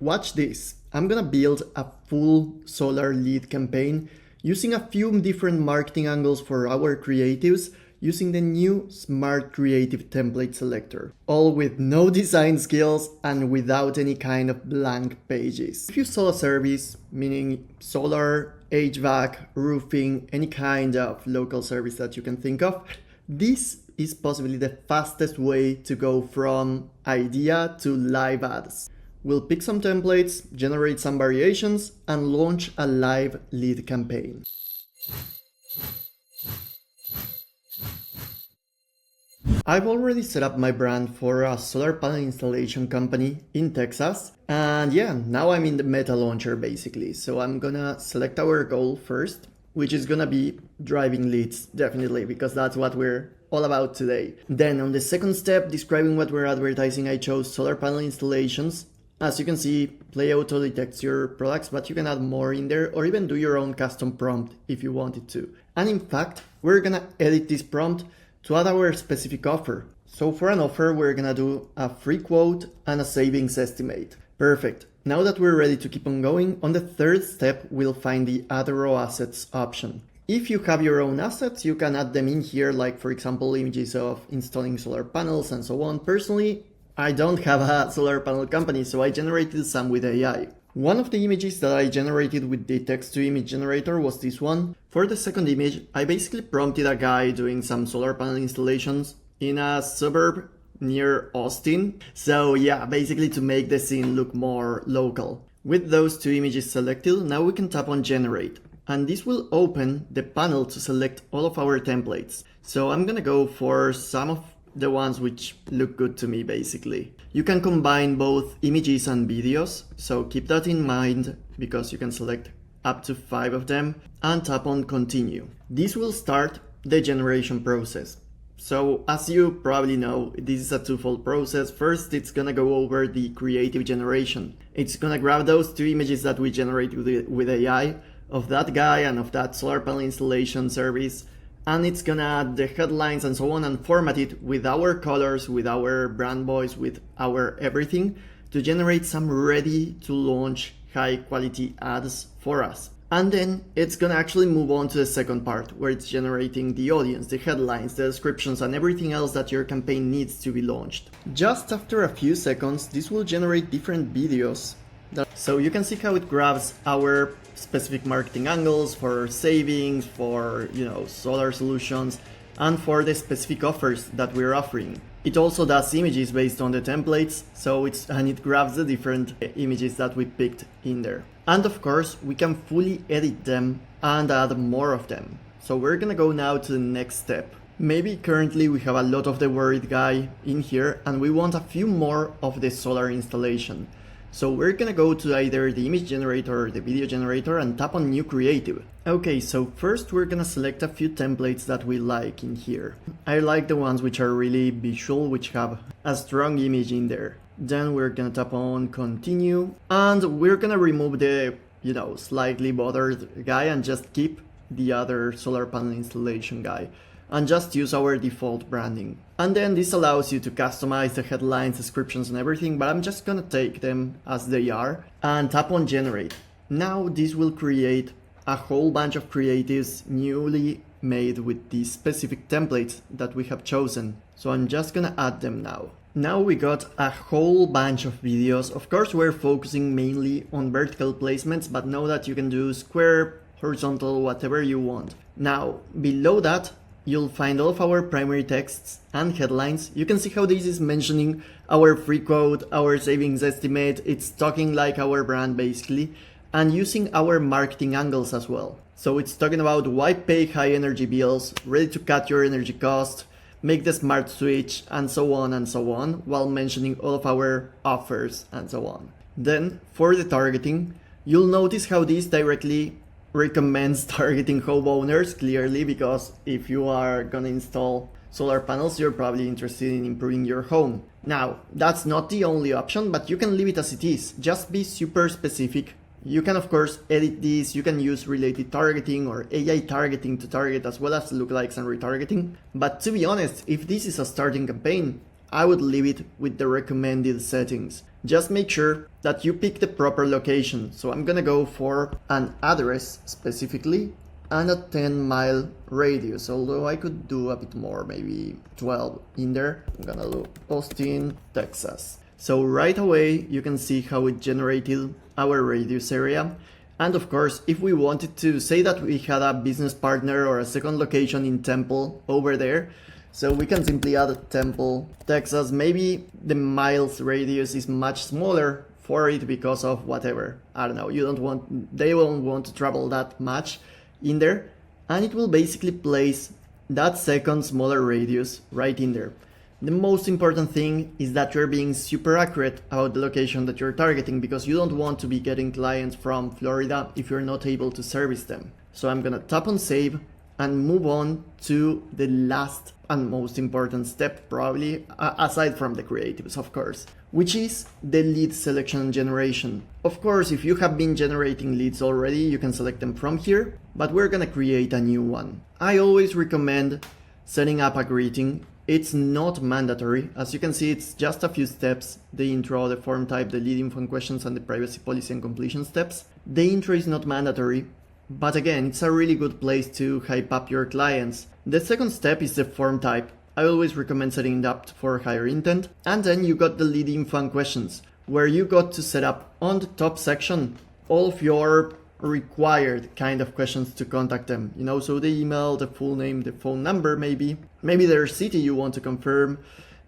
Watch this. I'm gonna build a full solar lead campaign using a few different marketing angles for our creatives using the new Smart Creative Template Selector, all with no design skills and without any kind of blank pages. If you sell a service, meaning solar, HVAC, roofing, any kind of local service that you can think of, this is possibly the fastest way to go from idea to live ads. We'll pick some templates, generate some variations, and launch a live lead campaign. I've already set up my brand for a solar panel installation company in Texas, and yeah, now I'm in the meta launcher basically. So I'm gonna select our goal first, which is gonna be driving leads, definitely, because that's what we're all about today. Then on the second step, describing what we're advertising, I chose solar panel installations. As you can see, Plai auto detects your products, but you can add more in there or even do your own custom prompt if you wanted to. And in fact, we're gonna edit this prompt to add our specific offer. So for an offer, we're gonna do a free quote and a savings estimate. Perfect. Now that we're ready to keep on going, on the third step, we'll find the add raw assets option. If you have your own assets, you can add them in here, like for example, images of installing solar panels and so on. Personally, I don't have a solar panel company, so I generated some with AI. One of the images that I generated with the text-to-image generator was this one. For the second image, I basically prompted a guy doing some solar panel installations in a suburb near Austin. So yeah, basically to make the scene look more local. With those two images selected, now we can tap on generate. And this will open the panel to select all of our templates. So I'm gonna go for some of the ones which look good to me basically. You can combine both images and videos, so keep that in mind because you can select up to 5 of them and tap on continue. This will start the generation process. So as you probably know, this is a twofold process. First, it's gonna go over the creative generation. It's gonna grab those two images that we generated with AI of that guy and of that solar panel installation service, and it's gonna add the headlines and so on and format it with our colors, with our brand voice, with our everything to generate some ready to launch high quality ads for us. And then it's gonna actually move on to the second part where it's generating the audience, the headlines, the descriptions and everything else that your campaign needs to be launched. Just after a few seconds, this will generate different videos. So you can see how it grabs our specific marketing angles for savings, for solar solutions, and for the specific offers that we're offering. It also does images based on the templates, and it grabs the different images that we picked in there. And of course, we can fully edit them and add more of them. So we're gonna go now to the next step. Maybe currently we have a lot of the worried guy in here and we want a few more of the solar installation. So we're gonna go to either the image generator or the video generator and tap on new creative. Okay, so first we're gonna select a few templates that we like in here. I like the ones which are really visual, which have a strong image in there. Then we're gonna tap on continue and we're gonna remove the, slightly bothered guy and just keep the other solar panel installation guy and just use our default branding. And then this allows you to customize the headlines, descriptions and everything, but I'm just gonna take them as they are and tap on generate. Now this will create a whole bunch of creatives newly made with these specific templates that we have chosen. So I'm just gonna add them now. Now we got a whole bunch of videos. Of course, we're focusing mainly on vertical placements, but know that you can do square, horizontal, whatever you want. Now, below that, you'll find all of our primary texts and headlines. You can see how this is mentioning our free quote, our savings estimate. It's talking like our brand basically, and using our marketing angles as well. So it's talking about why pay high energy bills, ready to cut your energy cost, make the smart switch, and so on, while mentioning all of our offers and so on. Then for the targeting, you'll notice how this directly recommends targeting homeowners, clearly, because if you are gonna install solar panels, you're probably interested in improving your home. Now, that's not the only option, but you can leave it as it is. Just be super specific. You can of course edit this, you can use related targeting or AI targeting to target as well as lookalikes and retargeting. But to be honest, if this is a starting campaign, I would leave it with the recommended settings. just make sure that you pick the proper location. So I'm gonna go for an address specifically and a 10-mile radius, although I could do a bit more, maybe 12 in there. I'm gonna do Austin, Texas. So right away you can see how it generated our radius area. And of course, if we wanted to say that we had a business partner or a second location in Temple over there, so we can simply add Temple, Texas. Maybe the miles radius is much smaller for it because of whatever. I don't know, they won't want to travel that much in there. And it will basically place that second smaller radius right in there. The most important thing is that you're being super accurate about the location that you're targeting, because you don't want to be getting clients from Florida if you're not able to service them. So I'm gonna tap on save and move on to the last and most important step, probably, aside from the creatives, of course, which is the lead selection and generation. Of course, if you have been generating leads already, you can select them from here, but we're gonna create a new one. I always recommend setting up a greeting. It's not mandatory. As you can see, it's just a few steps: the intro, the form type, the lead info and questions, and the privacy policy and completion steps. The intro is not mandatory, but again, it's a really good place to hype up your clients. The second step is the form type. I always recommend setting it up for higher intent. And then you got the lead info and questions, where you got to set up on the top section all of your required kind of questions to contact them, so the email, the full name, the phone number, maybe their city you want to confirm,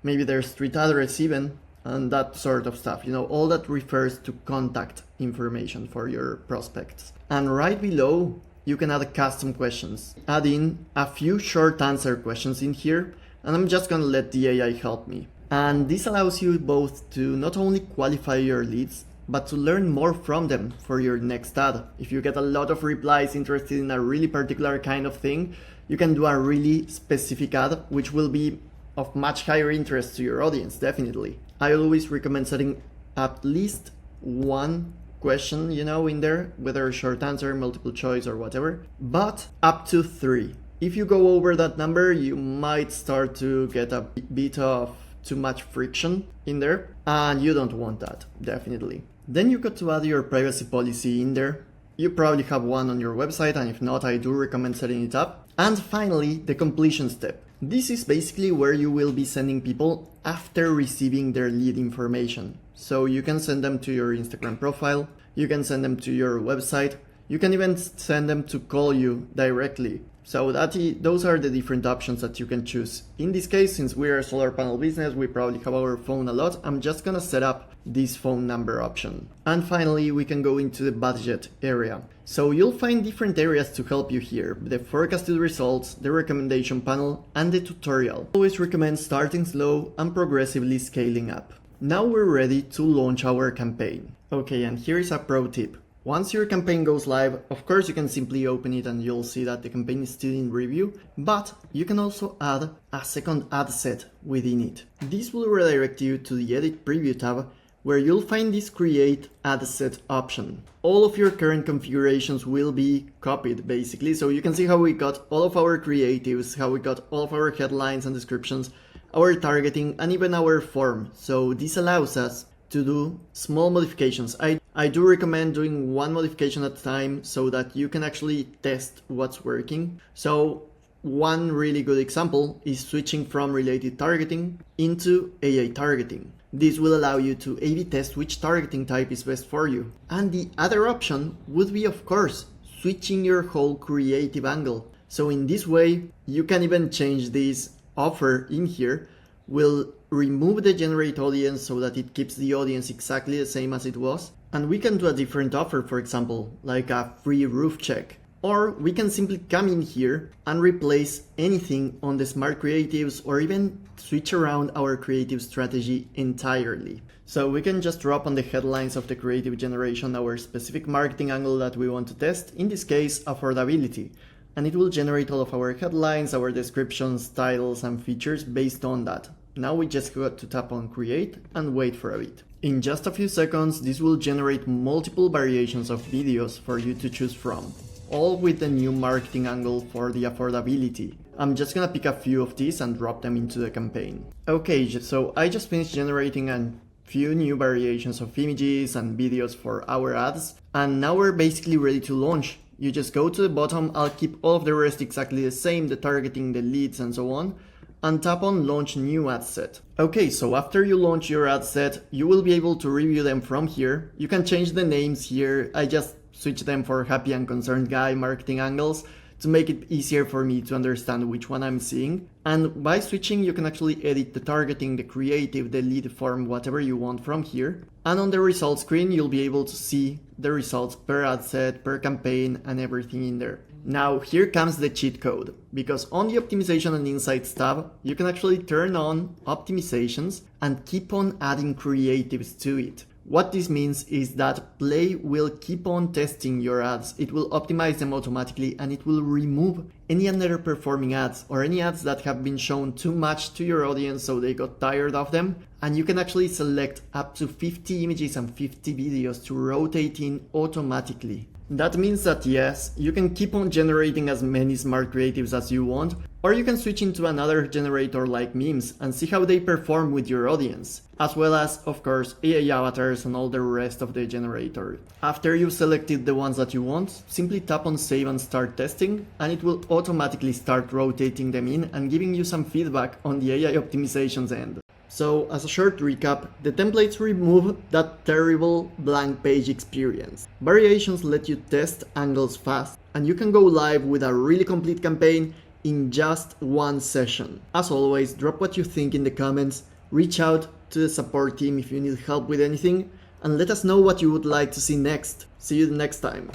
maybe their street address even, and that sort of stuff, all that refers to contact information for your prospects. And right below you can add custom questions. Add in a few short answer questions in here, and I'm just gonna let the AI help me. And this allows you both to not only qualify your leads, but to learn more from them for your next ad. If you get a lot of replies interested in a really particular kind of thing, you can do a really specific ad, which will be of much higher interest to your audience, definitely. I always recommend setting at least one question, in there, whether a short answer, multiple choice, or whatever, but up to 3. If you go over that number, you might start to get a bit of too much friction in there, and you don't want that, definitely. Then you got to add your privacy policy in there. You probably have one on your website, and if not, I do recommend setting it up. And finally, the completion step. This is basically where you will be sending people after receiving their lead information. So you can send them to your Instagram profile, you can send them to your website, you can even send them to call you directly. So those are the different options that you can choose. In this case, since we're a solar panel business, we probably have our phone a lot. I'm just gonna set up this phone number option. And finally, we can go into the budget area. So you'll find different areas to help you here: the forecasted results, the recommendation panel, and the tutorial. I always recommend starting slow and progressively scaling up. Now we're ready to launch our campaign. Okay, and here is a pro tip. Once your campaign goes live, of course you can simply open it and you'll see that the campaign is still in review, but you can also add a second ad set within it. This will redirect you to the Edit Preview tab, where you'll find this Create Ad Set option. All of your current configurations will be copied basically, so you can see how we got all of our creatives, how we got all of our headlines and descriptions, our targeting, and even our form. So this allows us to do small modifications. I do recommend doing one modification at a time so that you can actually test what's working. So one really good example is switching from related targeting into AI targeting. This will allow you to A/B test which targeting type is best for you. And the other option would be, of course, switching your whole creative angle. So in this way, you can even change this offer in here. We'll remove the generate audience so that it keeps the audience exactly the same as it was. And we can do a different offer, for example, like a free roof check. Or we can simply come in here and replace anything on the smart creatives, or even switch around our creative strategy entirely. So we can just drop on the headlines of the creative generation our specific marketing angle that we want to test, in this case affordability, and it will generate all of our headlines, our descriptions, titles and features based on that. Now we just got to tap on create and wait for a bit. In just a few seconds, this will generate multiple variations of videos for you to choose from, all with the new marketing angle for the affordability. I'm just gonna pick a few of these and drop them into the campaign. Okay, so I just finished generating and few new variations of images and videos for our ads, and now we're basically ready to launch. You just go to the bottom, I'll keep all of the rest exactly the same, the targeting, the leads and so on, and tap on launch new ad set. Okay, so after you launch your ad set, you will be able to review them from here. You can change the names here. I just switch them for happy and concerned guy marketing angles to make it easier for me to understand which one I'm seeing. And by switching, you can actually edit the targeting, the creative, the lead form, whatever you want from here. And on the results screen, you'll be able to see the results per ad set, per campaign, and everything in there. Now, here comes the cheat code, because on the optimization and insights tab, you can actually turn on optimizations and keep on adding creatives to it. What this means is that Play will keep on testing your ads. It will optimize them automatically and it will remove any underperforming ads or any ads that have been shown too much to your audience so they got tired of them. And you can actually select up to 50 images and 50 videos to rotate in automatically. That means that yes, you can keep on generating as many smart creatives as you want, or you can switch into another generator like memes and see how they perform with your audience, as well as, of course, AI avatars and all the rest of the generator. After you've selected the ones that you want, simply tap on save and start testing, and it will automatically start rotating them in and giving you some feedback on the AI optimizations end. So, as a short recap, the templates remove that terrible blank page experience. Variations let you test angles fast, and you can go live with a really complete campaign in just one session. As always, drop what you think in the comments, reach out to the support team if you need help with anything, and let us know what you would like to see next. See you next time.